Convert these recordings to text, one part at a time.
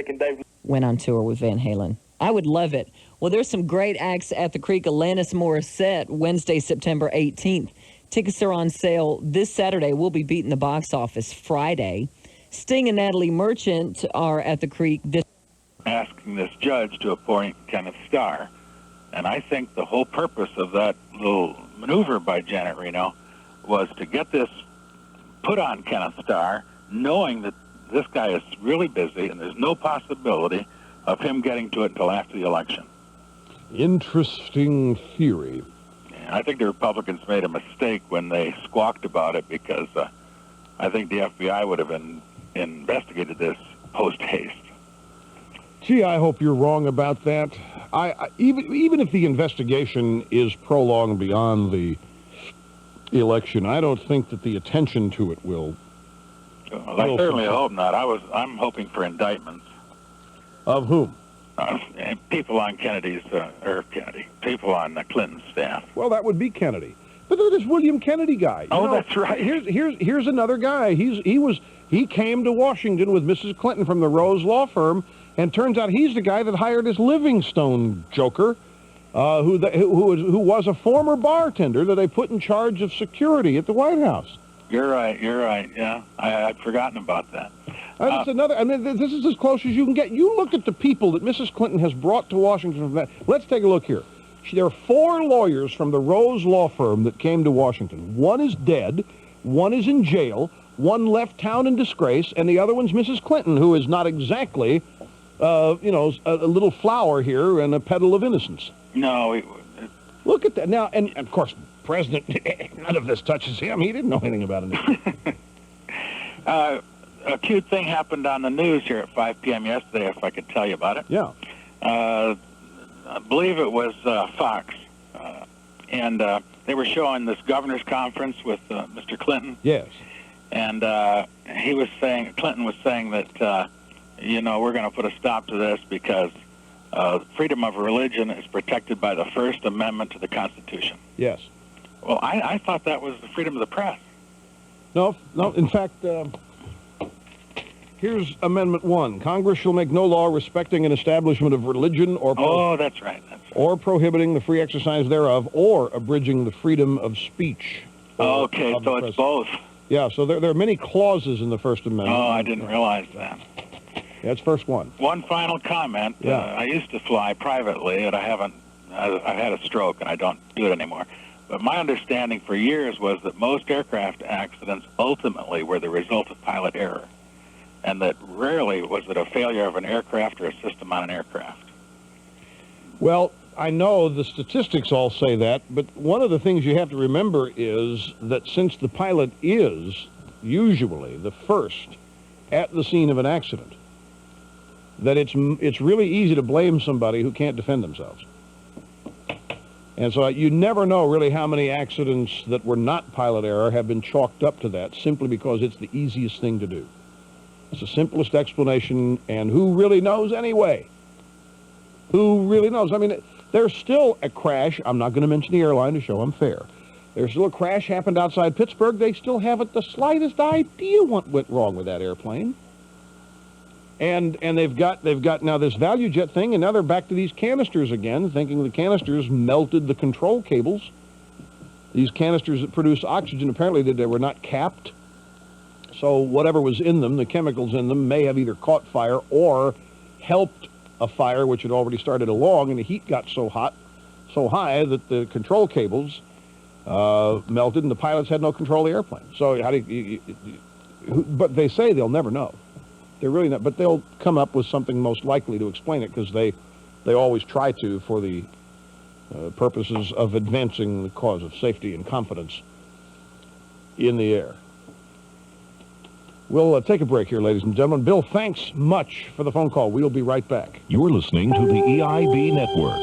taking Dave. Went on tour with Van Halen. I would love it. Well, there's some great acts at the Creek. Alanis Morissette, Wednesday, September 18th. Tickets are on sale this Saturday. We'll be beating the box office Friday. Sting and Natalie Merchant are at the Creek this. Asking this judge to appoint Kenneth Starr. And I think the whole purpose of that little maneuver by Janet Reno was to get this put on Kenneth Starr, knowing that this guy is really busy and there's no possibility of him getting to it until after the election. Interesting theory. And I think the Republicans made a mistake when they squawked about it, because I think the FBI would have investigated this post-haste. Gee, I hope you're wrong about that. Even if the investigation is prolonged beyond the election, I don't think that the attention to it will. Well, I certainly hope not. I'm hoping for indictments. Of whom? People on people on Clinton's staff. Well, that would be Kennedy. But this William Kennedy guy. That's right. Here's another guy. He came to Washington with Mrs. Clinton from the Rose Law Firm, and turns out he's the guy that hired this Livingston joker, who was a former bartender that they put in charge of security at the White House. You're right. Yeah, I'd forgotten about that. That's another. I mean, this is as close as you can get. You look at the people that Mrs. Clinton has brought to Washington. Let's take a look here. There are 4 lawyers from the Rose Law Firm that came to Washington. One is dead, one is in jail, one left town in disgrace, and the other one's Mrs. Clinton, who is not exactly, a little flower here and a petal of innocence. No. Look at that. Now, and of course, President, none of this touches him. He didn't know anything about it. A cute thing happened on the news here at 5 p.m. yesterday, if I could tell you about it. Yeah. I believe it was Fox, and they were showing this governor's conference with Mr. Clinton. Yes. And Clinton was saying that, we're going to put a stop to this because freedom of religion is protected by the First Amendment to the Constitution. Yes. Well, I thought that was the freedom of the press. No. In fact, here's Amendment 1. Congress shall make no law respecting an establishment of religion or... that's right. Or prohibiting the free exercise thereof, or abridging the freedom of speech. Okay, so it's both. Yeah, so there are many clauses in the First Amendment. Oh, I didn't realize that. That's first one. One final comment. Yeah. I used to fly privately, and I've had a stroke, and I don't do it anymore. But my understanding for years was that most aircraft accidents ultimately were the result of pilot error, and that rarely was it a failure of an aircraft or a system on an aircraft. Well, I know the statistics all say that, but one of the things you have to remember is that since the pilot is usually the first at the scene of an accident, that it's really easy to blame somebody who can't defend themselves. And so you never know really how many accidents that were not pilot error have been chalked up to that, simply because it's the easiest thing to do. It's the simplest explanation, and who really knows anyway? Who really knows? I mean, there's still a crash. I'm not going to mention the airline to show I'm fair. There's still a crash happened outside Pittsburgh. They still haven't the slightest idea what went wrong with that airplane. And they've got now this value jet thing, and now they're back to these canisters again, thinking the canisters melted the control cables. These canisters that produce oxygen, apparently they were not capped. So whatever was in them, the chemicals in them, may have either caught fire or helped a fire which had already started along, and the heat got so high that the control cables melted, and the pilots had no control of the airplane. So how do you but they say they'll never know. They're really not, but they'll come up with something most likely to explain it, because they always try to, for the purposes of advancing the cause of safety and confidence in the air. We'll take a break here, ladies and gentlemen. Bill, thanks much for the phone call. We'll be right back. You're listening to the EIB Network.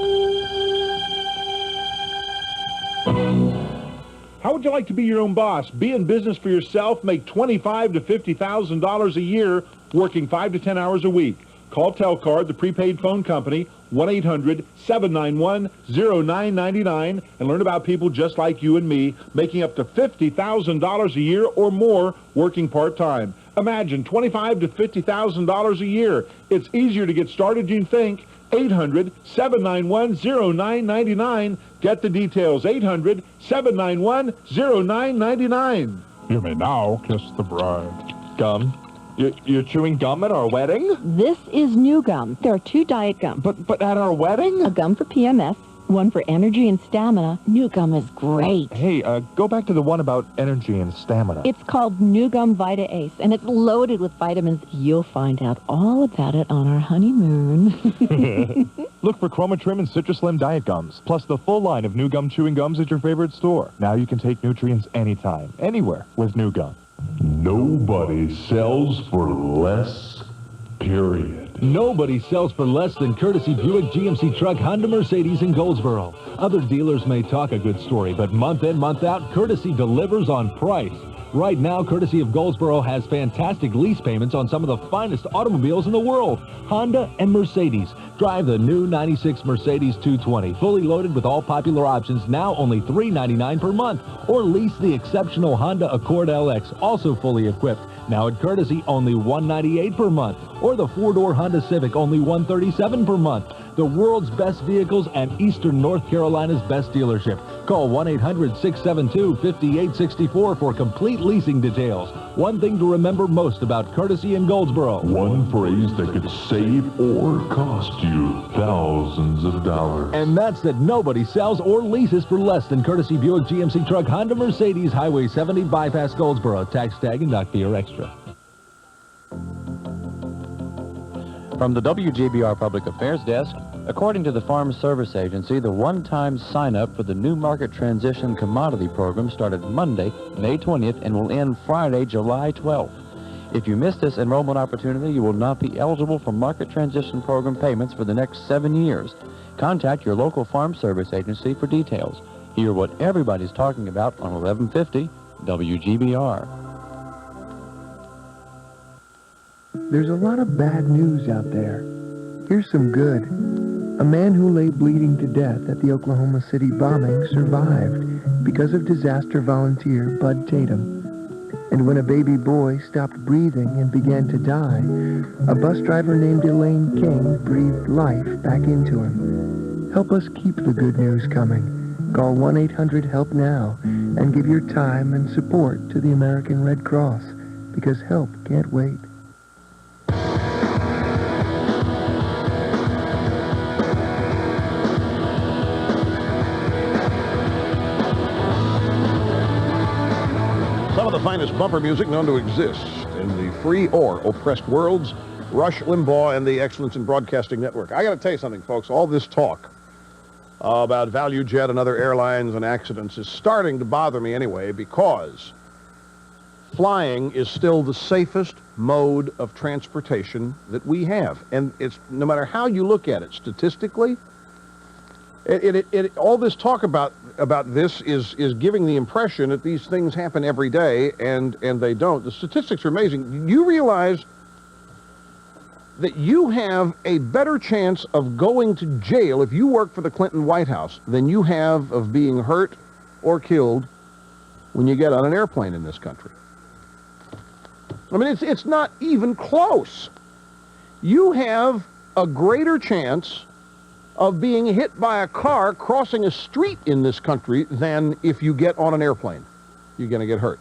How would you like to be your own boss? Be in business for yourself, make $25,000 to $50,000 a year, working 5 to 10 hours a week. Call Telcard, the prepaid phone company, 1-800-791-0999, and learn about people just like you and me, making up to $50,000 a year or more working part-time. Imagine $25,000 to $50,000 a year. It's easier to get started than you think. 800-791-0999. Get the details. 800-791-0999. You may now kiss the bride. Gum? You're chewing gum at our wedding? This is new gum. There are 2 diet gums. But at our wedding? A gum for PMS, one for energy and stamina. New gum is great. Hey, go back to the one about energy and stamina. It's called New Gum Vita Ace, and it's loaded with vitamins. You'll find out all about it on our honeymoon. Look for Chromatrim and Citrus Slim diet gums, plus the full line of New Gum chewing gums at your favorite store. Now you can take nutrients anytime, anywhere with New Gum. Nobody sells for less, period. Nobody sells for less than courtesy Buick, GMC Truck, Honda, Mercedes, and Goldsboro. Other dealers may talk a good story, but month in, month out, Courtesy delivers on price. Right now, Courtesy of Goldsboro has fantastic lease payments on some of the finest automobiles in the world, Honda and Mercedes. Drive the new 96 Mercedes 220, fully loaded with all popular options, now only $399 per month. Or lease the exceptional Honda Accord LX, also fully equipped, now at Courtesy only $198 per month. Or the 4-door Honda Civic, only $137 per month. The world's best vehicles and Eastern North Carolina's best dealership. Call 1-800-672-5864 for complete leasing details. One thing to remember most about Courtesy in Goldsboro. One phrase that could save or cost you thousands of dollars. And that's that nobody sells or leases for less than Courtesy Buick, GMC Truck, Honda, Mercedes, Highway 70, Bypass, Goldsboro. Tax tag and doc fee are extra. From the WGBR Public Affairs Desk, according to the Farm Service Agency, the one-time sign-up for the New Market Transition Commodity Program started Monday, May 20th, and will end Friday, July 12th. If you miss this enrollment opportunity, you will not be eligible for Market Transition Program payments for the next 7 years. Contact your local Farm Service Agency for details. Hear what everybody's talking about on 1150 WGBR. There's a lot of bad news out there. Here's some good. A man who lay bleeding to death at the Oklahoma City bombing survived because of disaster volunteer Bud Tatum. And when a baby boy stopped breathing and began to die, a bus driver named Elaine King breathed life back into him. Help us keep the good news coming. Call 1-800-HELP-NOW and give your time and support to the American Red Cross, because help can't wait. Some of the finest bumper music known to exist in the free or oppressed worlds, Rush Limbaugh and the Excellence in Broadcasting Network. I got to tell you something, folks. All this talk about Value Jet and other airlines and accidents is starting to bother me anyway, because flying is still the safest mode of transportation that we have. And it's, no matter how you look at it statistically, all this talk about this is giving the impression that these things happen every day, and they don't. The statistics are amazing. You realize that you have a better chance of going to jail if you work for the Clinton White House than you have of being hurt or killed when you get on an airplane in this country. I mean, it's not even close. You have a greater chance of being hit by a car crossing a street in this country than if you get on an airplane. You're going to get hurt.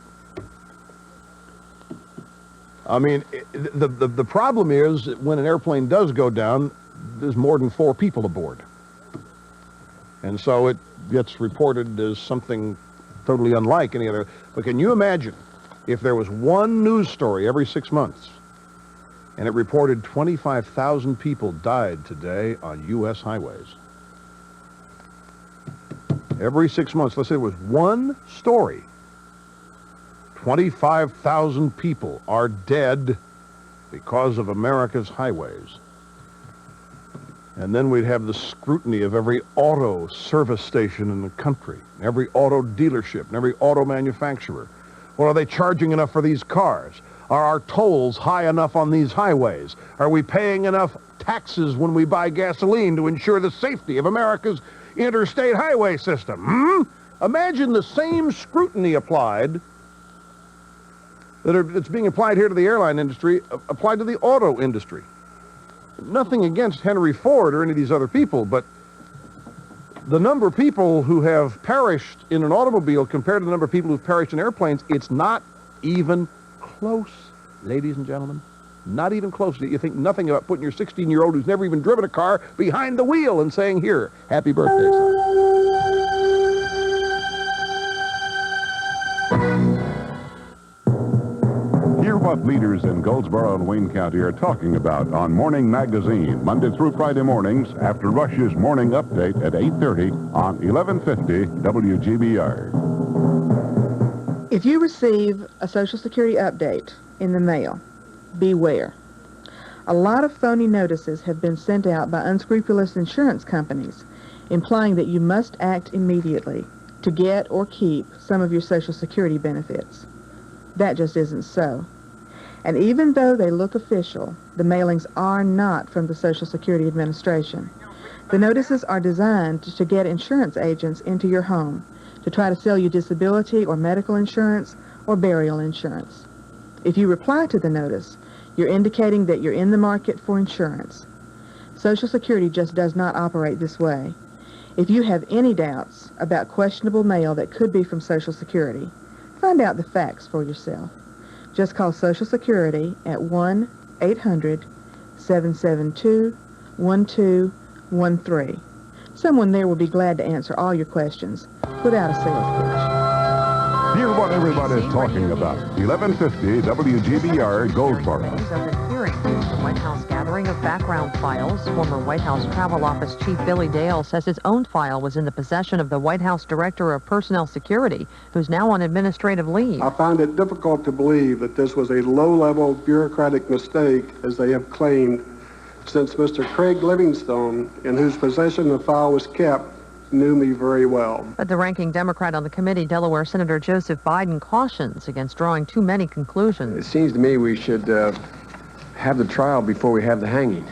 I mean, the problem is that when an airplane does go down, there's more than 4 people aboard. And so it gets reported as something totally unlike any other. But can you imagine if there was one news story every 6 months and it reported 25,000 people died today on U.S. highways? Every 6 months, let's say it was one story. 25,000 people are dead because of America's highways. And then we'd have the scrutiny of every auto service station in the country, every auto dealership, and every auto manufacturer. Well, are they charging enough for these cars? Are our tolls high enough on these highways? Are we paying enough taxes when we buy gasoline to ensure the safety of America's interstate highway system? Imagine the same scrutiny applied that's being applied here to the airline industry applied to the auto industry. Nothing against Henry Ford or any of these other people, but the number of people who have perished in an automobile compared to the number of people who've perished in airplanes, it's not even close, ladies and gentlemen. Not even close. You think nothing about putting your 16-year-old who's never even driven a car behind the wheel and saying, here, happy birthday, son. Hear what leaders in Goldsboro and Wayne County are talking about on Morning Magazine, Monday through Friday mornings after Rush's morning update at 8:30 on 1150 WGBR. If you receive a Social Security update in the mail, beware. A lot of phony notices have been sent out by unscrupulous insurance companies, implying that you must act immediately to get or keep some of your Social Security benefits. That just isn't so. And even though they look official, the mailings are not from the Social Security Administration. The notices are designed to get insurance agents into your home to try to sell you disability or medical insurance or burial insurance. If you reply to the notice, you're indicating that you're in the market for insurance. Social Security just does not operate this way. If you have any doubts about questionable mail that could be from Social Security, find out the facts for yourself. Just call Social Security at 1-800-772-1213. Someone there will be glad to answer all your questions without a sales pitch. Hear what everybody's talking about. 1150 WGBR Goldsboro. Of the hearing, the White House gathering of background files. Former White House Travel Office Chief Billy Dale says his own file was in the possession of the White House Director of Personnel Security, who's now on administrative leave. I found it difficult to believe that this was a low-level bureaucratic mistake, as they have claimed, since Mr. Craig Livingston, in whose possession the file was kept, knew me very well. But the ranking Democrat on the committee, Delaware Senator Joseph Biden, cautions against drawing too many conclusions. It seems to me we should have the trial before we have the hanging.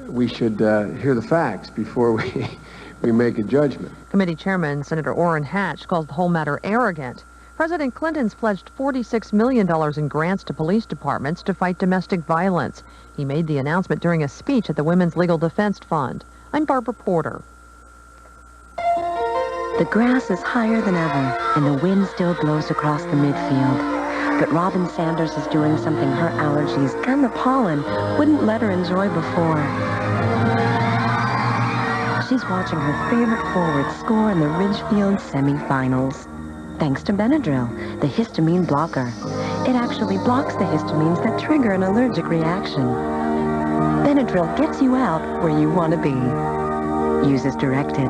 We should hear the facts before we make a judgment. Committee Chairman Senator Orrin Hatch calls the whole matter arrogant. President Clinton's pledged $46 million in grants to police departments to fight domestic violence. He made the announcement during a speech at the Women's Legal Defense Fund. I'm Barbara Porter. The grass is higher than ever, and the wind still blows across the midfield. But Robin Sanders is doing something her allergies and the pollen wouldn't let her enjoy before. She's watching her favorite forward score in the Ridgefield semifinals. Thanks to Benadryl, the histamine blocker. It actually blocks the histamines that trigger an allergic reaction. Benadryl gets you out where you want to be. Use as directed.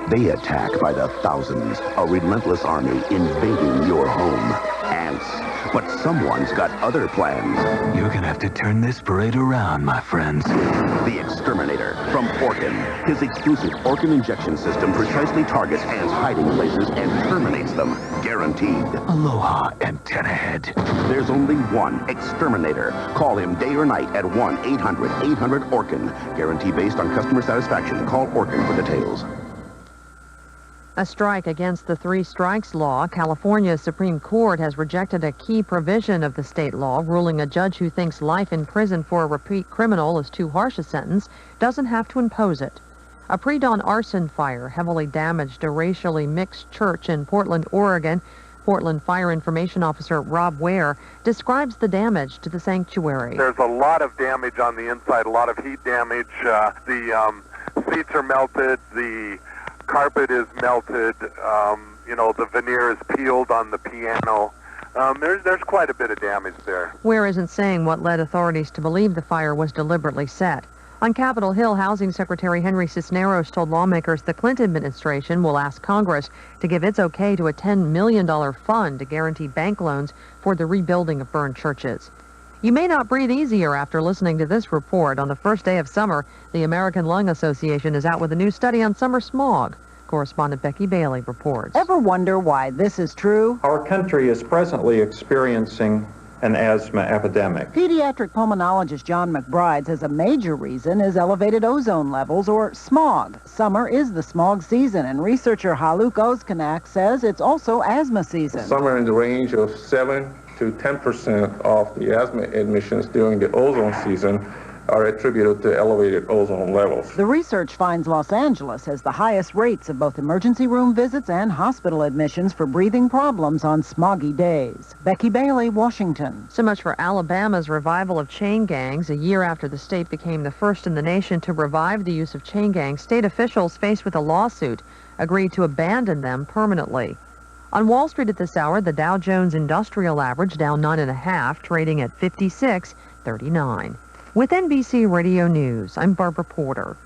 They attack by the thousands, a relentless army invading your home. Ants. But someone's got other plans. You're gonna have to turn this parade around, my friends. The Exterminator from Orkin. His exclusive Orkin injection system precisely targets ants' hiding places and terminates them. Guaranteed. Aloha, antenna head. There's only one Exterminator. Call him day or night at 1-800-800-ORKIN. Guarantee based on customer satisfaction. Call Orkin for details. A strike against the three strikes law. California's Supreme Court has rejected a key provision of the state law, ruling a judge who thinks life in prison for a repeat criminal is too harsh a sentence doesn't have to impose it. A pre-dawn arson fire heavily damaged a racially mixed church in Portland, Oregon. Portland Fire Information Officer Rob Ware describes the damage to the sanctuary. There's a lot of damage on the inside, a lot of heat damage. The seats are melted, the carpet is melted, the veneer is peeled on the piano. There's quite a bit of damage there. Ware isn't saying what led authorities to believe the fire was deliberately set. On Capitol Hill, Housing Secretary Henry Cisneros told lawmakers the Clinton administration will ask Congress to give its okay to a $10 million fund to guarantee bank loans for the rebuilding of burned churches. You may not breathe easier after listening to this report. On the first day of summer, the American Lung Association is out with a new study on summer smog. Correspondent Becky Bailey reports. Ever wonder why this is true? Our country is presently experiencing an asthma epidemic. Pediatric pulmonologist John McBride says a major reason is elevated ozone levels, or smog. Summer is the smog season, and researcher Haluk Ozkanak says it's also asthma season. Somewhere in the range of 7 to 10% of the asthma admissions during the ozone season are attributed to elevated ozone levels. The research finds Los Angeles has the highest rates of both emergency room visits and hospital admissions for breathing problems on smoggy days. Becky Bailey, Washington. So much for Alabama's revival of chain gangs. A year after the state became the first in the nation to revive the use of chain gangs, state officials faced with a lawsuit agreed to abandon them permanently. On Wall Street at this hour, the Dow Jones Industrial Average down 9.5, trading at 56.39. With NBC Radio News, I'm Barbara Porter.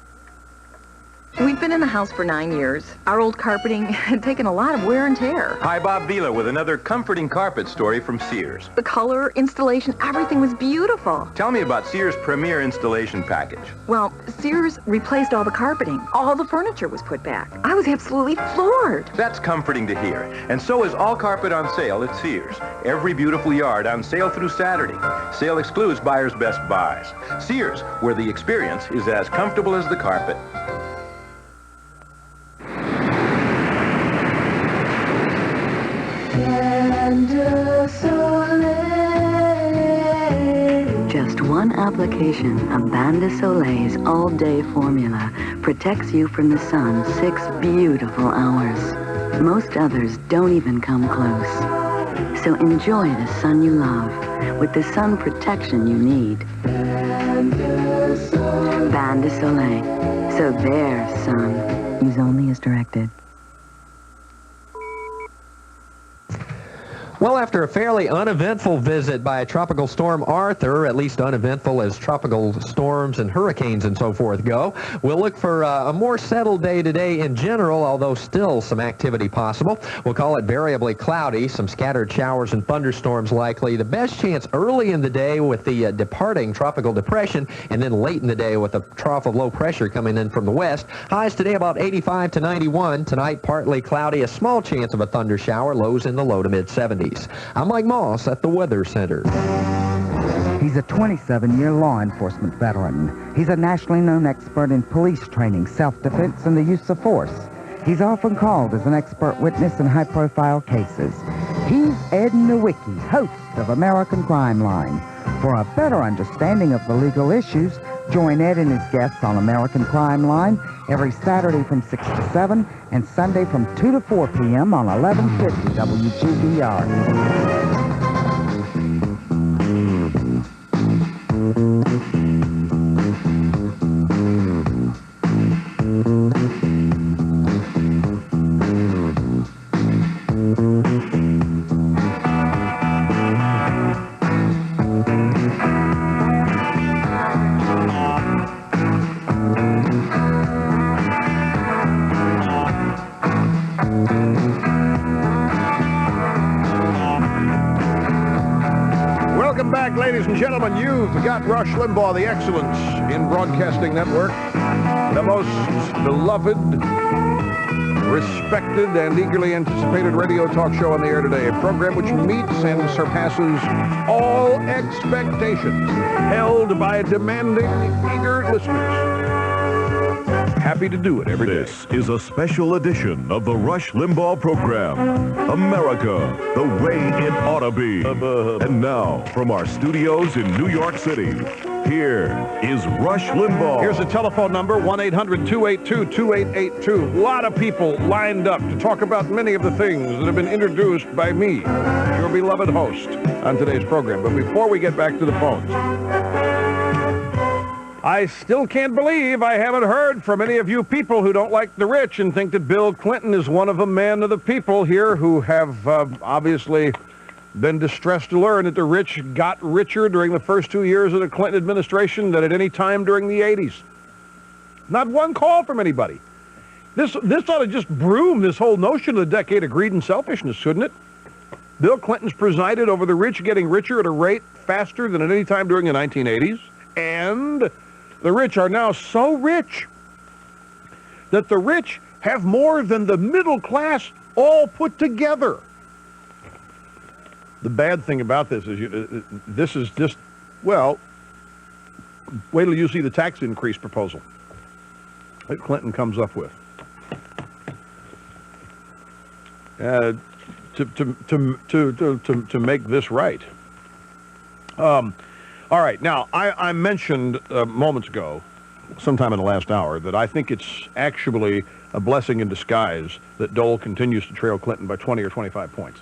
We've been in the house for 9 years. Our old carpeting had taken a lot of wear and tear. Hi, Bob Vila with another comforting carpet story from Sears. The color, installation, everything was beautiful. Tell me about Sears' Premier Installation Package. Well, Sears replaced all the carpeting. All the furniture was put back. I was absolutely floored. That's comforting to hear. And so is all carpet on sale at Sears. Every beautiful yard on sale through Saturday. Sale excludes buyer's best buys. Sears, where the experience is as comfortable as the carpet. Just one application of Bain de Soleil's all-day formula protects you from the sun 6 beautiful hours. Most others don't even come close. So enjoy the sun you love with the sun protection you need. Bain de Soleil. So their sun. Use only as directed. Well, after a fairly uneventful visit by Tropical Storm Arthur, at least uneventful as tropical storms and hurricanes and so forth go, we'll look for a more settled day today in general, although still some activity possible. We'll call it variably cloudy, some scattered showers and thunderstorms likely. The best chance early in the day with the departing tropical depression, and then late in the day with a trough of low pressure coming in from the west. Highs today about 85 to 91. Tonight, partly cloudy, a small chance of a thunder shower, lows in the low to mid-70s. I'm Mike Moss at the Weather Center. He's a 27-year law enforcement veteran. He's a nationally known expert in police training, self-defense, and the use of force. He's often called as an expert witness in high-profile cases. He's Ed Nowicki, host of American Crime Line. For a better understanding of the legal issues, join Ed and his guests on American Crime Line every Saturday from 6 to 7 and Sunday from 2 to 4 p.m. on 1150 WGBR. Ladies and gentlemen, you've got Rush Limbaugh, the Excellence in Broadcasting Network, the most beloved, respected, and eagerly anticipated radio talk show on the air today, a program which meets and surpasses all expectations held by demanding, eager listeners. Happy to do it every day. This is a special edition of the Rush Limbaugh program, America, the way it ought to be. And now, from our studios in New York City, here is Rush Limbaugh. Here's the telephone number, 1-800-282-2882. A lot of people lined up to talk about many of the things that have been introduced by me, your beloved host, on today's program. But before we get back to the phones, I still can't believe I haven't heard from any of you people who don't like the rich and think that Bill Clinton is one of the men of the people here who have obviously been distressed to learn that the rich got richer during the first 2 years of the Clinton administration than at any time during the 80s. Not one call from anybody. This ought to just broom this whole notion of the decade of greed and selfishness, shouldn't it? Bill Clinton's presided over the rich getting richer at a rate faster than at any time during the 1980s, and the rich are now so rich that the rich have more than the middle class all put together. The bad thing about this is this is just, well, wait till you see the tax increase proposal that Clinton comes up with. To make this right. All right, now, I mentioned moments ago, sometime in the last hour, that I think it's actually a blessing in disguise that Dole continues to trail Clinton by 20 or 25 points.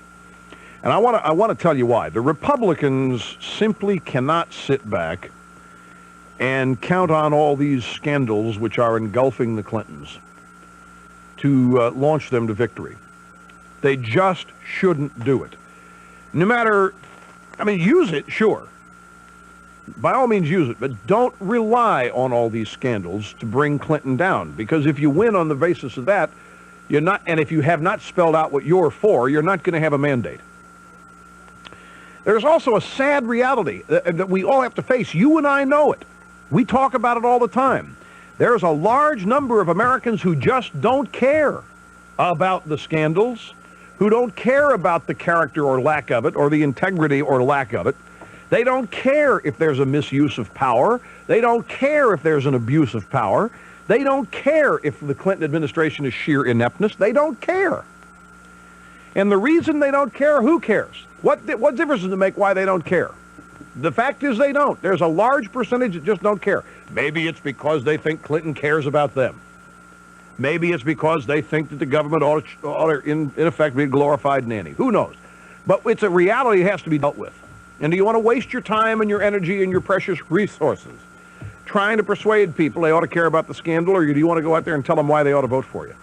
And I want to tell you why. The Republicans simply cannot sit back and count on all these scandals which are engulfing the Clintons to launch them to victory. They just shouldn't do it. No matter, I mean, use it, sure. By all means use it, but don't rely on all these scandals to bring Clinton down, because if you win on the basis of that, you're not, and if you have not spelled out what you're for, you're not going to have a mandate. There's also a sad reality that we all have to face. You and I know it. We talk about it all the time. There's a large number of Americans who just don't care about the scandals, who don't care about the character or lack of it, or the integrity or lack of it. They don't care if there's a misuse of power. They don't care if there's an abuse of power. They don't care if the Clinton administration is sheer ineptness. They don't care. And the reason they don't care, who cares? What difference does it make why they don't care? The fact is they don't. There's a large percentage that just don't care. Maybe it's because they think Clinton cares about them. Maybe it's because they think that the government ought to in effect, be a glorified nanny. Who knows? But it's a reality that has to be dealt with. And do you want to waste your time and your energy and your precious resources trying to persuade people they ought to care about the scandal, or do you want to go out there and tell them why they ought to vote for you?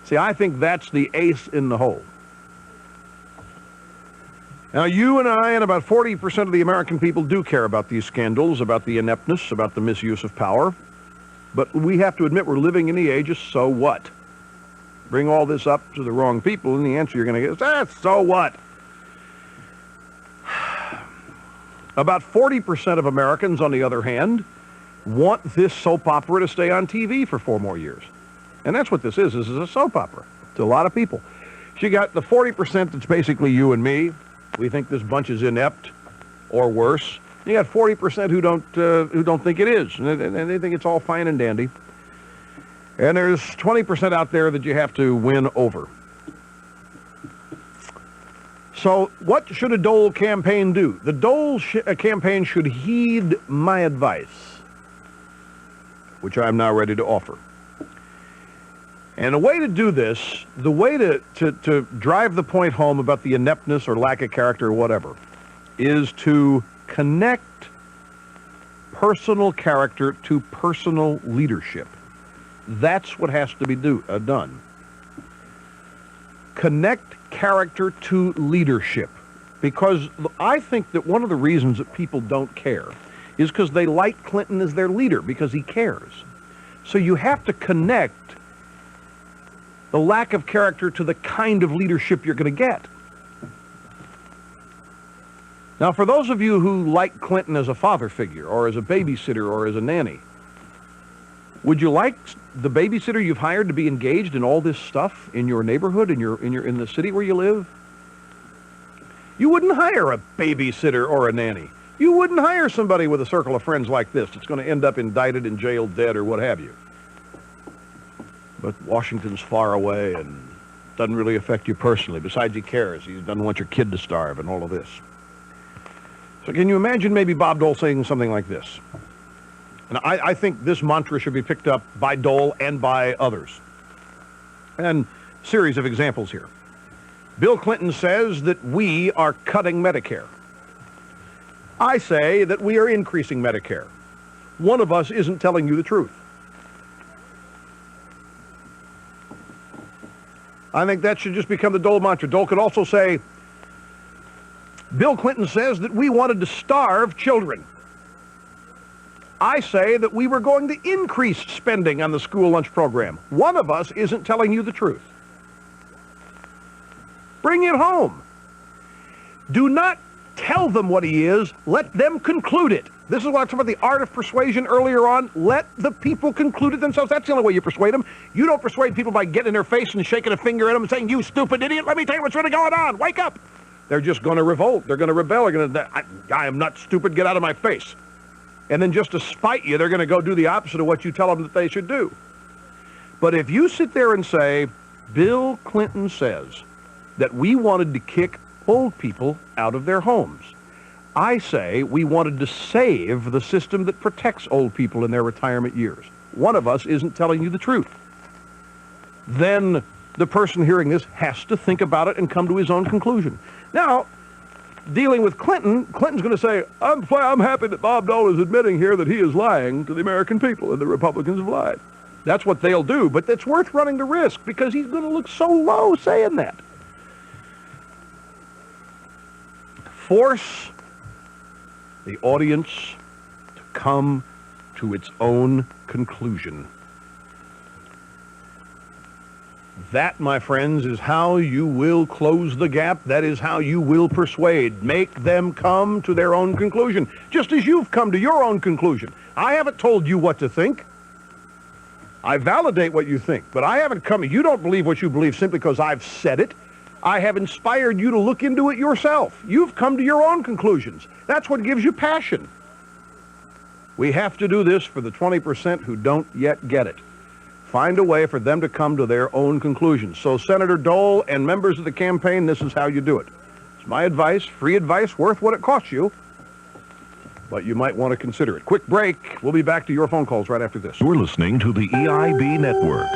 See, I think that's the ace in the hole. Now, you and I and about 40% of the American people do care about these scandals, about the ineptness, about the misuse of power. But we have to admit we're living in the age of so what? Bring all this up to the wrong people, and the answer you're going to get is, so what? About 40% of Americans, on the other hand, want this soap opera to stay on TV for 4 more years. And that's what this is. This is a soap opera to a lot of people. So you got the 40% that's basically you and me. We think this bunch is inept or worse. You got 40% who don't think it is, and they think it's all fine and dandy. And there's 20% out there that you have to win over. So what should a Dole campaign do? The Dole campaign should heed my advice, which I'm now ready to offer. And the way to do this, the way to drive the point home about the ineptness or lack of character or whatever, is to connect personal character to personal leadership. That's what has to be done. Connect character to leadership. Because I think that one of the reasons that people don't care is because they like Clinton as their leader, because he cares. So you have to connect the lack of character to the kind of leadership you're going to get. Now, for those of you who like Clinton as a father figure, or as a babysitter, or as a nanny, would you like the babysitter you've hired to be engaged in all this stuff in your neighborhood, in the city where you live? You wouldn't hire a babysitter or a nanny. You wouldn't hire somebody with a circle of friends like this that's going to end up indicted and jailed, dead, or what have you. But Washington's far away and doesn't really affect you personally. Besides, he cares. He doesn't want your kid to starve and all of this. So can you imagine maybe Bob Dole saying something like this? And I think this mantra should be picked up by Dole and by others. And a series of examples here. Bill Clinton says that we are cutting Medicare. I say that we are increasing Medicare. One of us isn't telling you the truth. I think that should just become the Dole mantra. Dole could also say, Bill Clinton says that we wanted to starve children. I say that we were going to increase spending on the school lunch program. One of us isn't telling you the truth. Bring it home. Do not tell them what he is. Let them conclude it. This is what I talked about the art of persuasion earlier on. Let the people conclude it themselves. That's the only way you persuade them. You don't persuade people by getting in their face and shaking a finger at them and saying, you stupid idiot, let me tell you what's really going on. Wake up. They're just going to revolt. They're going to rebel. They're going to, I am not stupid. Get out of my face. And then just to spite you, they're going to go do the opposite of what you tell them that they should do. But if you sit there and say, Bill Clinton says that we wanted to kick old people out of their homes, I say we wanted to save the system that protects old people in their retirement years. One of us isn't telling you the truth. Then the person hearing this has to think about it and come to his own conclusion. Now, dealing with Clinton's going to say, I'm happy that Bob Dole is admitting here that he is lying to the American people and the Republicans have lied. That's what they'll do, but it's worth running the risk because he's going to look so low saying that. Force the audience to come to its own conclusion. That, my friends, is how you will close the gap. That is how you will persuade. Make them come to their own conclusion, just as you've come to your own conclusion. I haven't told you what to think. I validate what you think, but I haven't come. You don't believe what you believe simply because I've said it. I have inspired you to look into it yourself. You've come to your own conclusions. That's what gives you passion. We have to do this for the 20% who don't yet get it. Find a way for them to come to their own conclusions. So, Senator Dole and members of the campaign, this is how you do it. It's my advice, free advice, worth what it costs you, but you might want to consider it. Quick break. We'll be back to your phone calls right after this. We're listening to the EIB Network.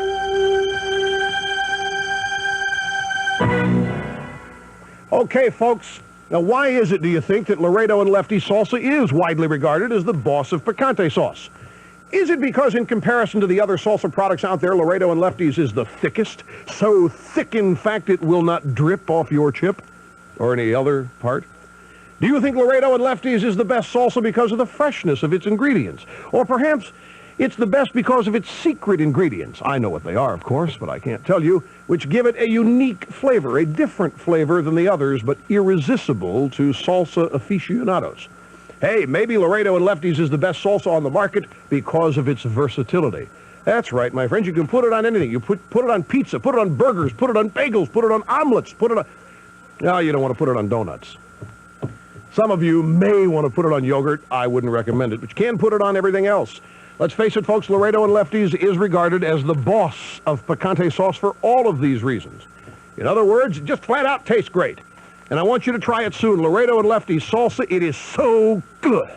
Okay, folks. Now, why is it, do you think, that Laredo and Lefty salsa is widely regarded as the boss of picante sauce? Is it because in comparison to the other salsa products out there, Laredo and Lefty's is the thickest? So thick, in fact, it will not drip off your chip or any other part? Do you think Laredo and Lefty's is the best salsa because of the freshness of its ingredients? Or perhaps it's the best because of its secret ingredients? I know what they are, of course, but I can't tell you, which give it a unique flavor, a different flavor than the others, but irresistible to salsa aficionados. Hey, maybe Laredo and Lefty's is the best salsa on the market because of its versatility. That's right, my friends. You can put it on anything. You put it on pizza, put it on burgers, put it on bagels, put it on omelets, put it on... No, you don't want to put it on donuts. Some of you may want to put it on yogurt. I wouldn't recommend it, but you can put it on everything else. Let's face it, folks, Laredo and Lefty's is regarded as the boss of picante sauce for all of these reasons. In other words, it just flat out tastes great. And I want you to try it soon. Laredo and Lefty's salsa, it is so good.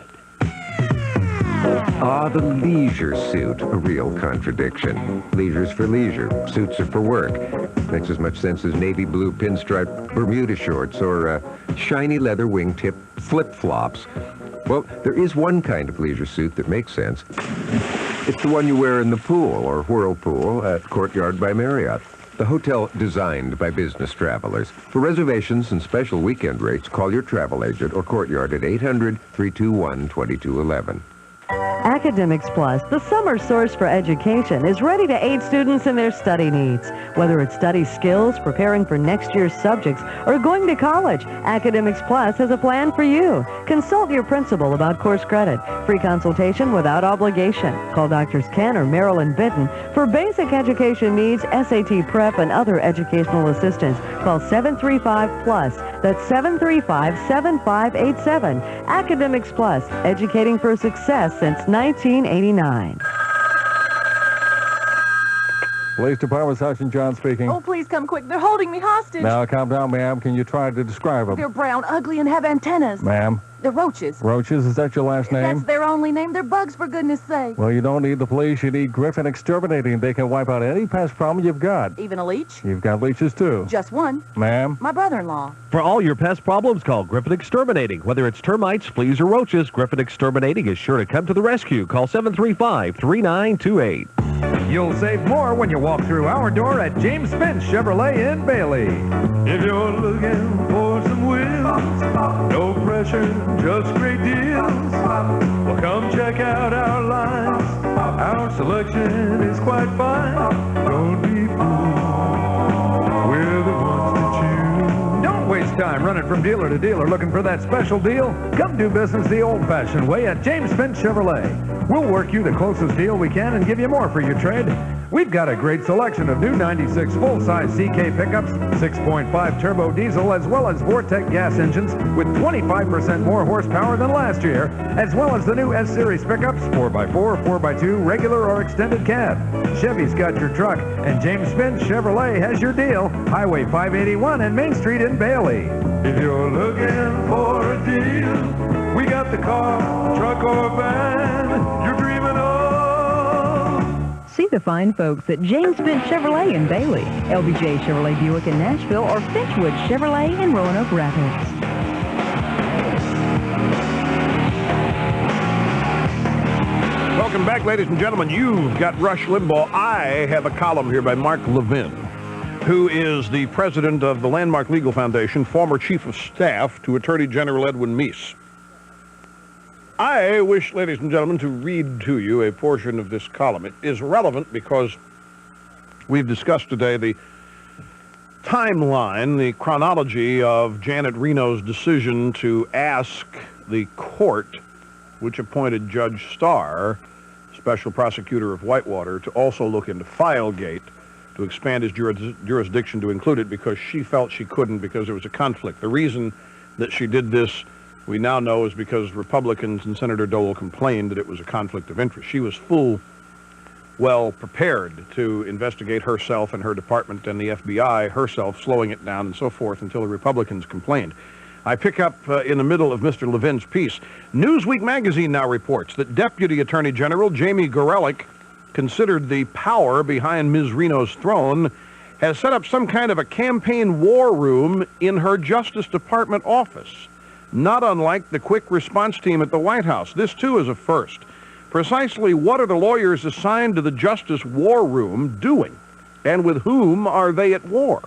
Ah, the leisure suit, a real contradiction. Leisure's for leisure, suits are for work. Makes as much sense as navy blue pinstripe Bermuda shorts or shiny leather wingtip flip-flops. Well, there is one kind of leisure suit that makes sense. It's the one you wear in the pool or whirlpool at Courtyard by Marriott, the hotel designed by business travelers. For reservations and special weekend rates, call your travel agent or Courtyard at 800-321-2211. Academics Plus, the summer source for education, is ready to aid students in their study needs. Whether it's study skills, preparing for next year's subjects, or going to college, Academics Plus has a plan for you. Consult your principal about course credit. Free consultation without obligation. Call Drs. Ken or Marilyn Bitten for basic education needs, SAT prep, and other educational assistance. Call 735-PLUS. That's 735-7587. Academics Plus, educating for success since 1989. Police Department, Sergeant John speaking. Oh, please come quick. They're holding me hostage. Now, calm down, ma'am. Can you try to describe them? They're brown, ugly, and have antennas. Ma'am? They're roaches. Roaches? Is that your last name? That's their only name. They're bugs, for goodness sake. Well, you don't need the police. You need Griffin Exterminating. They can wipe out any pest problem you've got. Even a leech? You've got leeches, too. Just one. Ma'am? My brother-in-law. For all your pest problems, call Griffin Exterminating. Whether it's termites, fleas, or roaches, Griffin Exterminating is sure to come to the rescue. Call 735-3928. You'll save more when you walk through our door at James Finch Chevrolet in Bailey. If you're looking for some wheels, no pressure, just great deals. Well, come check out our lines. Our selection is quite fine. Don't be fooled. We're the ones to choose. Don't waste time running from dealer to dealer looking for that special deal. Come do business the old-fashioned way at James Finch Chevrolet. We'll work you the closest deal we can and give you more for your trade. We've got a great selection of new 96 full-size CK pickups, 6.5 turbo diesel, as well as Vortec gas engines with 25% more horsepower than last year, as well as the new S-Series pickups, 4x4, 4x2, regular or extended cab. Chevy's got your truck, and James Spence Chevrolet has your deal. Highway 581 and Main Street in Bailey. If you're looking for a deal, we got the car, truck, or van you're dreaming of. See the fine folks at James Spence Chevrolet in Bailey, LBJ Chevrolet Buick in Nashville, or Finchwood Chevrolet in Roanoke Rapids. Welcome back, ladies and gentlemen. You've got Rush Limbaugh. I have a column here by Mark Levin, who is the president of the Landmark Legal Foundation, former chief of staff to Attorney General Edwin Meese. I wish, ladies and gentlemen, to read to you a portion of this column. It is relevant because we've discussed today the timeline, the chronology of Janet Reno's decision to ask the court, which appointed Judge Starr, special prosecutor of Whitewater, to also look into Filegate, to expand his jurisdiction to include it because she felt she couldn't because there was a conflict. The reason that she did this, we now know, is because Republicans and Senator Dole complained that it was a conflict of interest. She was well prepared to investigate herself and her department and the FBI herself, slowing it down and so forth until the Republicans complained. I pick up in the middle of Mr. Levin's piece. Newsweek magazine now reports that Deputy Attorney General Jamie Gorelick, considered the power behind Ms. Reno's throne, has set up some kind of a campaign war room in her Justice Department office, not unlike the quick response team at the White House. This, too, is a first. Precisely what are the lawyers assigned to the Justice War Room doing, and with whom are they at war?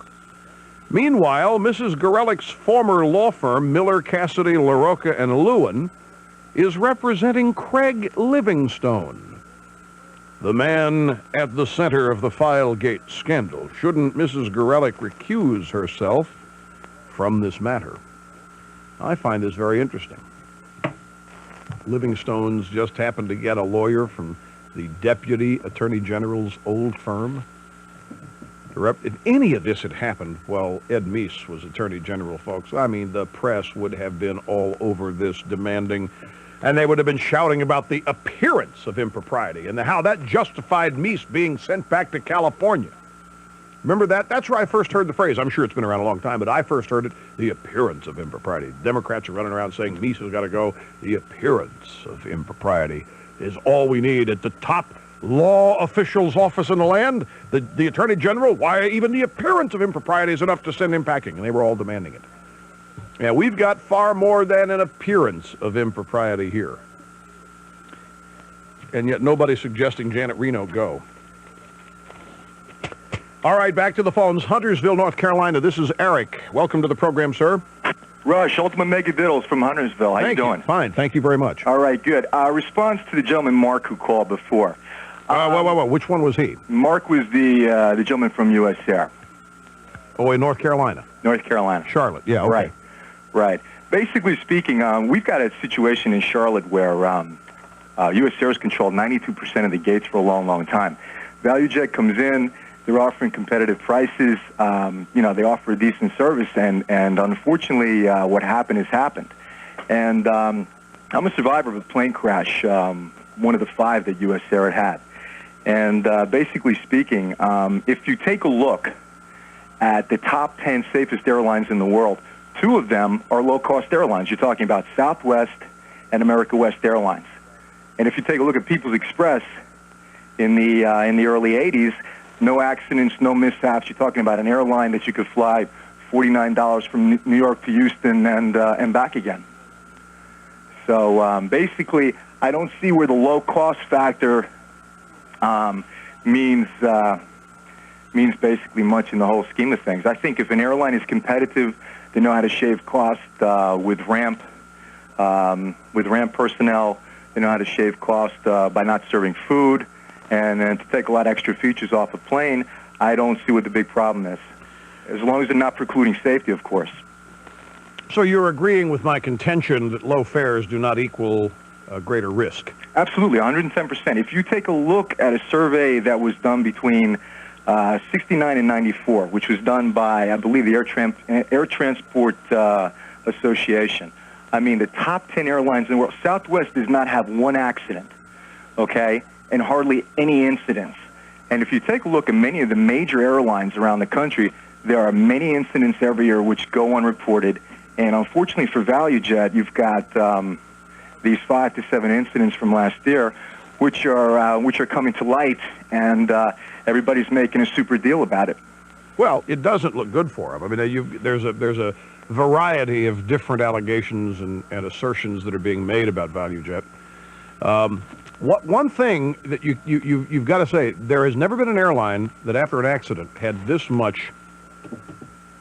Meanwhile, Mrs. Gorelick's former law firm, Miller, Cassidy, LaRocca, and Lewin, is representing Craig Livingstone, the man at the center of the Filegate scandal. Shouldn't Mrs. Gorelick recuse herself from this matter? I find this very interesting. Livingstone's just happened to get a lawyer from the Deputy Attorney General's old firm. If any of this had happened while Ed Meese was Attorney General, folks, I mean, the press would have been all over this, demanding, and they would have been shouting about the appearance of impropriety and how that justified Meese being sent back to California. Remember that? That's where I first heard the phrase. I'm sure it's been around a long time, but I first heard it, the appearance of impropriety. Democrats are running around saying Meese has got to go. The appearance of impropriety is all we need at the top law official's office in the land. The Attorney General, why even the appearance of impropriety is enough to send him packing, and they were all demanding it. Yeah, we've got far more than an appearance of impropriety here. And yet nobody's suggesting Janet Reno go. All right, back to the phones. Huntersville, North Carolina. This is Eric. Welcome to the program, sir. Rush, Ultimate Mega Diddles from Huntersville. How you doing? Fine. Thank you very much. All right, good. Response to the gentleman, Mark, who called before. Which one was he? Mark was the gentleman from U.S. Air. Oh, in North Carolina. North Carolina. Charlotte, yeah, okay. Right. Basically speaking, we've got a situation in Charlotte where U.S. Air has controlled 92% of the gates for a long, long time. ValueJet comes in. They're offering competitive prices. They offer a decent service, and unfortunately, what happened has happened. And I'm a survivor of a plane crash, one of the 5 that U.S. Air had. And basically speaking, if you take a look at the top 10 safest airlines in the world, 2 of them are low-cost airlines. You're talking about Southwest and America West Airlines. And if you take a look at People's Express in the early 80s, no accidents, no mishaps. You're talking about an airline that you could fly $49 from New York to Houston and back again. So basically, I don't see where the low-cost factor means basically much in the whole scheme of things. I think if an airline is competitive, they know how to shave cost with ramp personnel. They know how to shave cost by not serving food. And to take a lot of extra features off a plane, I don't see what the big problem is. As long as they're not precluding safety, of course. So you're agreeing with my contention that low fares do not equal greater risk. Absolutely, 110%. If you take a look at a survey that was done between 69 and 94, which was done by, I believe, the Air Transport Association. I mean, the top 10 airlines in the world. Southwest does not have one accident, okay, and hardly any incidents. And if you take a look at many of the major airlines around the country, there are many incidents every year which go unreported. And unfortunately for ValueJet, you've got these 5 to 7 incidents from last year, which are coming to light, and everybody's making a super deal about it. Well, it doesn't look good for them. I mean, there's a variety of different allegations and assertions that are being made about ValueJet. One thing that you've got to say, there has never been an airline that after an accident had this much,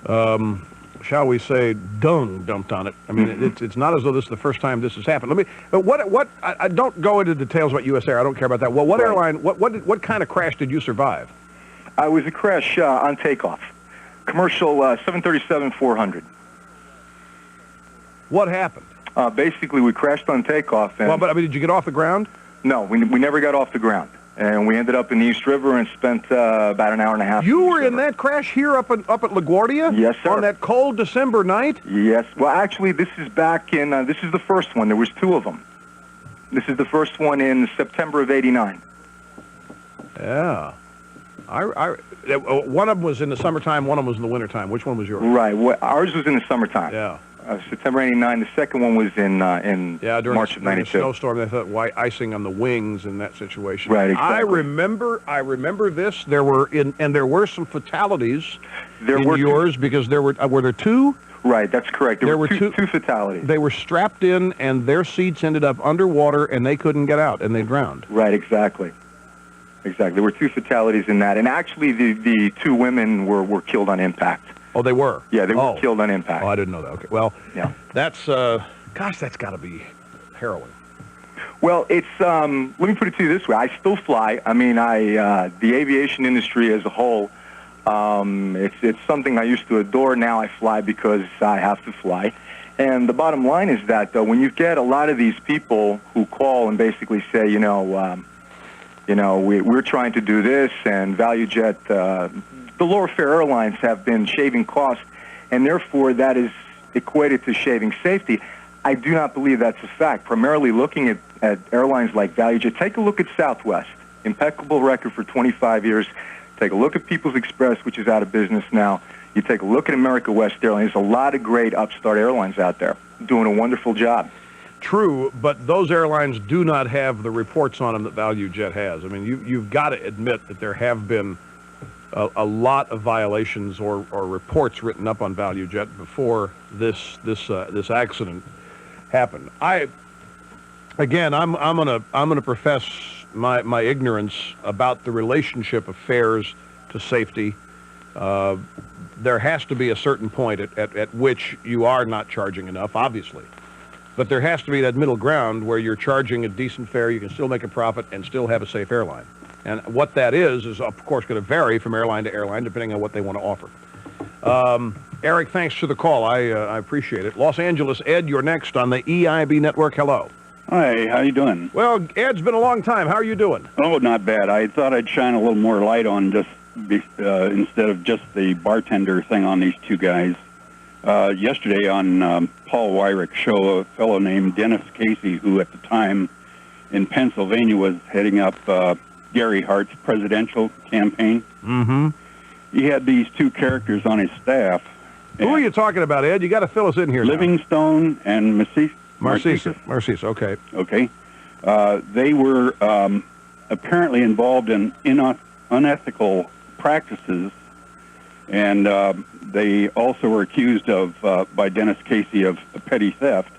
shall we say, dung dumped on it. I mean, it's not as though this is the first time this has happened. I don't go into details about U.S. Air. I don't care about that. Well, what airline, what kind of crash did you survive? I was a crash on takeoff. Commercial 737-400. What happened? Basically, we crashed on takeoff. And, well, but I mean, did you get off the ground? No, we never got off the ground. And we ended up in the East River and spent about an hour and a half. You were in that crash here up at LaGuardia? Yes, sir. On that cold December night? Yes. Well, actually, this is back in, this is the first one. There was 2 of them. This is the first one in September of '89. Yeah. One of them was in the summertime, one of them was in the wintertime. Which one was yours? Right. Well, ours was in the summertime. Yeah. September '89. The second one was in during March of '92. A snowstorm. They thought white icing on the wings in that situation. Right. Exactly. I remember this. There were some fatalities in yours because there were there 2? Right. That's correct. There were two fatalities. They were strapped in and their seats ended up underwater and they couldn't get out and they drowned. Right. Exactly. Exactly. There were 2 fatalities in that, and actually the 2 women were killed on impact. Oh, they were? Yeah, they were killed on impact. Oh, I didn't know that. Okay. Well, yeah. That's gosh, that's got to be harrowing. Well, it's let me put it to you this way. I still fly. I mean, the aviation industry as a whole, it's something I used to adore. Now I fly because I have to fly. And the bottom line is that when you get a lot of these people who call and basically say, we're trying to do this, and ValueJet, the lower fare airlines have been shaving costs, and therefore that is equated to shaving safety. I do not believe that's a fact. Primarily looking at airlines like ValueJet, take a look at Southwest, impeccable record for 25 years. Take a look at People's Express, which is out of business now. You take a look at America West Airlines. There's a lot of great upstart airlines out there doing a wonderful job. True, but those airlines do not have the reports on them that ValueJet has. I mean, you've got to admit that there have been a lot of violations or reports written up on ValueJet before this accident happened. I'm gonna profess my ignorance about the relationship of fares to safety. There has to be a certain point at which you are not charging enough, obviously. But there has to be that middle ground where you're charging a decent fare, you can still make a profit, and still have a safe airline. And what that is of course going to vary from airline to airline depending on what they want to offer. Eric, thanks for the call. I appreciate it. Los Angeles, Ed, you're next on the EIB network. Hello. Hi, how you doing? Well, Ed's been a long time. How are you doing? Oh, not bad. I thought I'd shine a little more light on just instead of just the bartender thing on these 2 guys. Yesterday on Paul Wyrick's show, a fellow named Dennis Casey, who at the time in Pennsylvania was heading up Gary Hart's presidential campaign. Mm-hmm. He had these 2 characters on his staff. Who are you talking about, Ed? You got to fill us in here. Livingston and Marcisa. Okay. Okay. They were apparently involved in unethical practices, and they also were accused of, by Dennis Casey, of petty theft.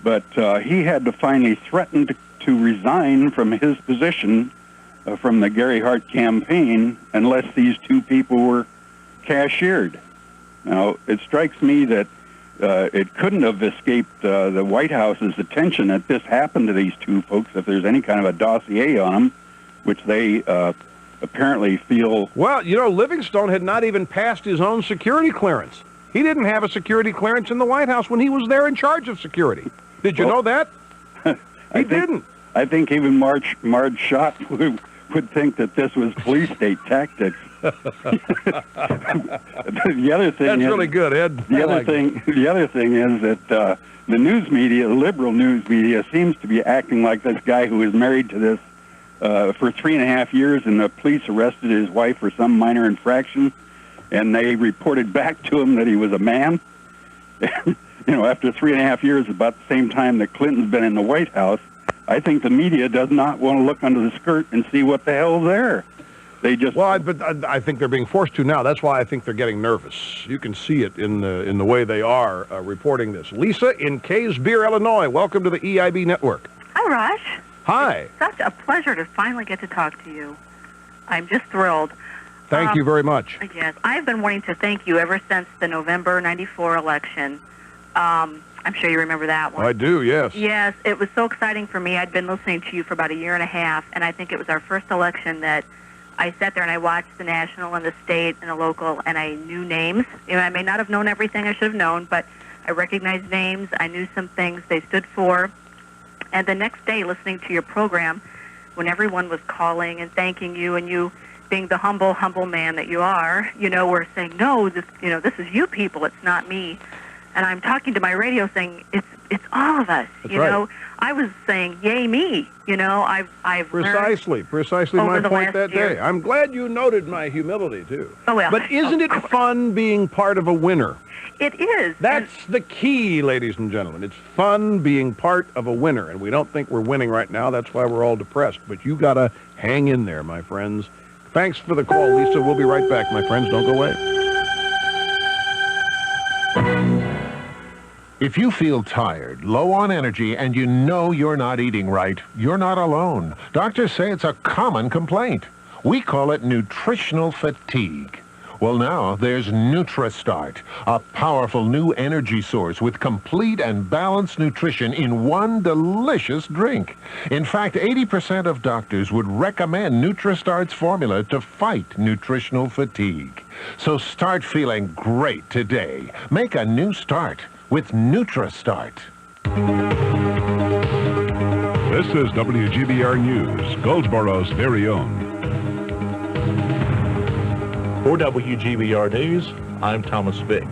But he had to finally threaten to resign from his position from the Gary Hart campaign unless these 2 people were cashiered. Now, it strikes me that it couldn't have escaped the White House's attention that this happened to these 2 folks if there's any kind of a dossier on them, which they apparently feel... Well, Livingstone had not even passed his own security clearance. He didn't have a security clearance in the White House when he was there in charge of security. Did you know that? I think even Marge Schott would think that this was police state tactics. The other thing That's is, really good, Ed. The other thing is that the news media, the liberal news media, seems to be acting like this guy who was married to this for 3.5 years, and the police arrested his wife for some minor infraction, and they reported back to him that he was a man. After 3.5 years, about the same time that Clinton's been in the White House, I think the media does not want to look under the skirt and see what the hell's there. They just... Well, but I think they're being forced to now. That's why I think they're getting nervous. You can see it in the way they are reporting this. Lisa in Kaysvere, Illinois. Welcome to the EIB network. Hi, Rush. Hi. Such a pleasure to finally get to talk to you. I'm just thrilled. Thank you very much. Yes, I've been wanting to thank you ever since the November '94 election. I'm sure you remember that one. I do, yes. Yes, it was so exciting for me. I'd been listening to you for about 1.5 years, and I think it was our first election that I sat there and I watched the national and the state and the local, and I knew names. I may not have known everything I should have known, but I recognized names. I knew some things they stood for. And the next day, listening to your program, when everyone was calling and thanking you, and you being the humble man that you are, were saying, no, this is you people, it's not me. And I'm talking to my radio saying, it's all of us. That's right. I was saying, yay me. I've precisely my point that day. I'm glad you noted my humility too. Oh well. But isn't it fun being part of a winner? It is. That's the key, ladies and gentlemen. It's fun being part of a winner, and we don't think we're winning right now. That's why we're all depressed. But you gotta hang in there, my friends. Thanks for the call, Lisa. We'll be right back, my friends. Don't go away. If you feel tired, low on energy, and you know you're not eating right, you're not alone. Doctors say it's a common complaint. We call it nutritional fatigue. Well, now there's NutriStart, a powerful new energy source with complete and balanced nutrition in one delicious drink. In fact, 80% of doctors would recommend NutriStart's formula to fight nutritional fatigue. So start feeling great today. Make a new start with NutriStart. This is WGBR News, Goldsboro's very own. For WGBR News, I'm Thomas Vick.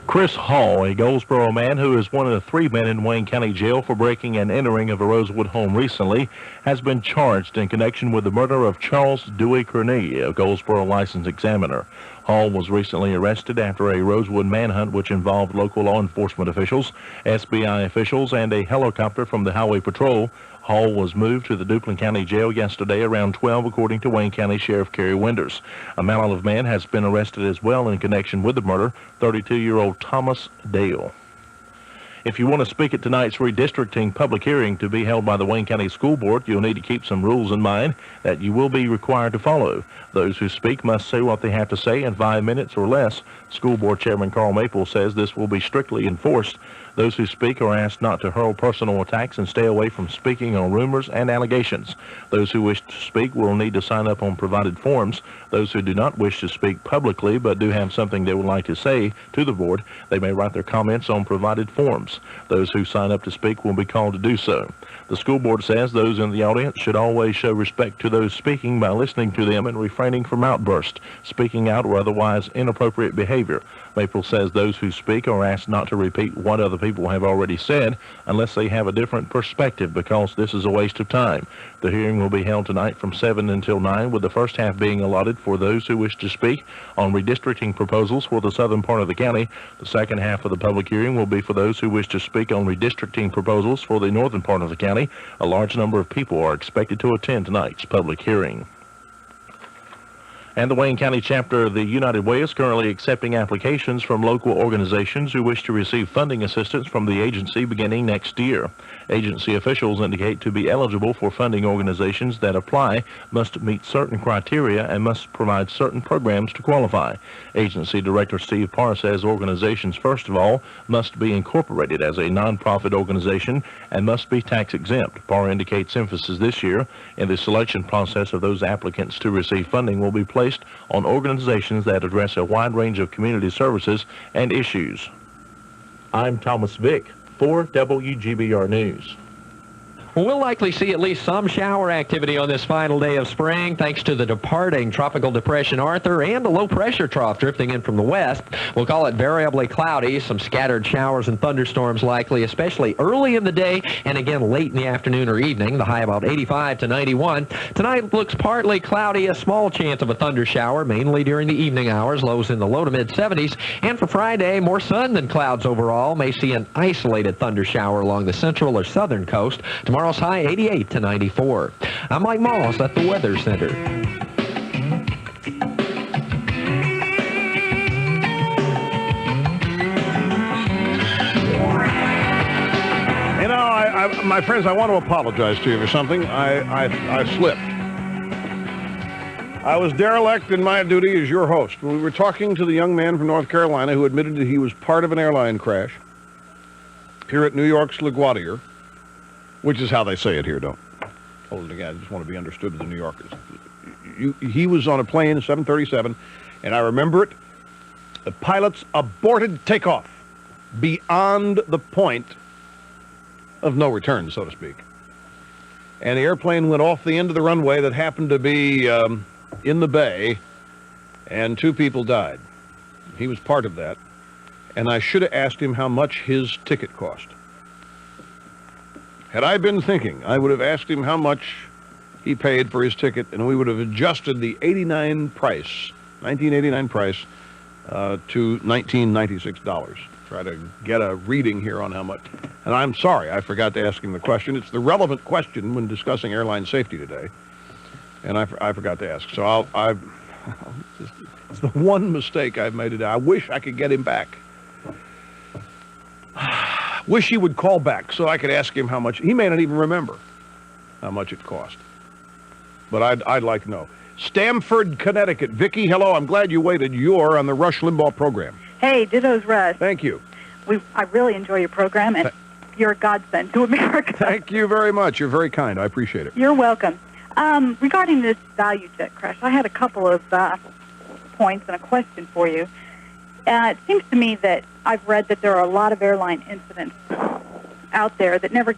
Chris Hall, a Goldsboro man who is one of the 3 men in Wayne County Jail for breaking and entering of a Rosewood home recently, has been charged in connection with the murder of Charles Dewey Kearney, a Goldsboro license examiner. Hall was recently arrested after a Rosewood manhunt which involved local law enforcement officials, SBI officials, and a helicopter from the Highway Patrol. Hall was moved to the Duplin County Jail yesterday around 12, according to Wayne County Sheriff Kerry Winders. A Malibu man has been arrested as well in connection with the murder, 32-year-old Thomas Dale. If you want to speak at tonight's redistricting public hearing to be held by the Wayne County School Board, you'll need to keep some rules in mind that you will be required to follow. Those who speak must say what they have to say in 5 minutes or less. School Board Chairman Carl Maple says this will be strictly enforced. Those who speak are asked not to hurl personal attacks and stay away from speaking on rumors and allegations. Those who wish to speak will need to sign up on provided forms. Those who do not wish to speak publicly but do have something they would like to say to the board, they may write their comments on provided forms. Those who sign up to speak will be called to do so. The school board says those in the audience should always show respect to those speaking by listening to them and refraining from outbursts, speaking out, or otherwise inappropriate behavior. Maple says those who speak are asked not to repeat what other people have already said unless they have a different perspective, because this is a waste of time. The hearing will be held tonight from 7 until 9, with the first half being allotted for those who wish to speak on redistricting proposals for the southern part of the county. The second half of the public hearing will be for those who wish to speak on redistricting proposals for the northern part of the county. A large number of people are expected to attend tonight's public hearing. And the Wayne County chapter of the United Way is currently accepting applications from local organizations who wish to receive funding assistance from the agency beginning next year. Agency officials indicate to be eligible for funding, organizations that apply must meet certain criteria and must provide certain programs to qualify. Agency Director Steve Parr says organizations, first of all, must be incorporated as a nonprofit organization and must be tax exempt. Parr indicates emphasis this year in the selection process of those applicants to receive funding will be placed on organizations that address a wide range of community services and issues. I'm Thomas Vick for WGBR News. Well, we'll likely see at least some shower activity on this final day of spring thanks to the departing Tropical Depression Arthur and a low-pressure trough drifting in from the west. We'll call it variably cloudy. Some scattered showers and thunderstorms likely, especially early in the day and again late in the afternoon or evening. The high about 85 to 91. Tonight looks partly cloudy, a small chance of a thunder shower, mainly during the evening hours. Lows in the low to mid-70s. And for Friday, more sun than clouds overall. May see an isolated thunder shower along the central or southern coast. Tomorrow's high 88 to 94. I'm Mike Moss at the Weather Center. You know, my friends, I want to apologize to you for something. I slipped. I was derelict in my duty as your host. We were talking to the young man from North Carolina who admitted that he was part of an airline crash here at New York's LaGuardia, which is how they say it here, don't hold it again. I just want to be understood by the New Yorkers. He was on a plane, 737, and I remember it. The pilots aborted takeoff beyond the point of no return, so to speak. And the airplane went off the end of the runway that happened to be in the bay, and 2 people died. He was part of that, and I should have asked him how much his ticket cost. Had I been thinking, I would have asked him how much he paid for his ticket, and we would have adjusted the 1989 price, to $1996. Try to get a reading here on how much. And I'm sorry, I forgot to ask him the question. It's the relevant question when discussing airline safety today, and I forgot to ask. So it's the one mistake I've made today. I wish I could get him back. Wish he would call back so I could ask him how much. He may not even remember how much it cost. But I'd like to know. Stamford, Connecticut. Vicki, hello. I'm glad you waited. You're on the Rush Limbaugh program. Hey, ditto's Rush. Thank you. I really enjoy your program, and you're a godsend to America. Thank you very much. You're very kind. I appreciate it. You're welcome. Regarding this value jet crash, I had a couple of points and a question for you. It seems to me that I've read that there are a lot of airline incidents out there that never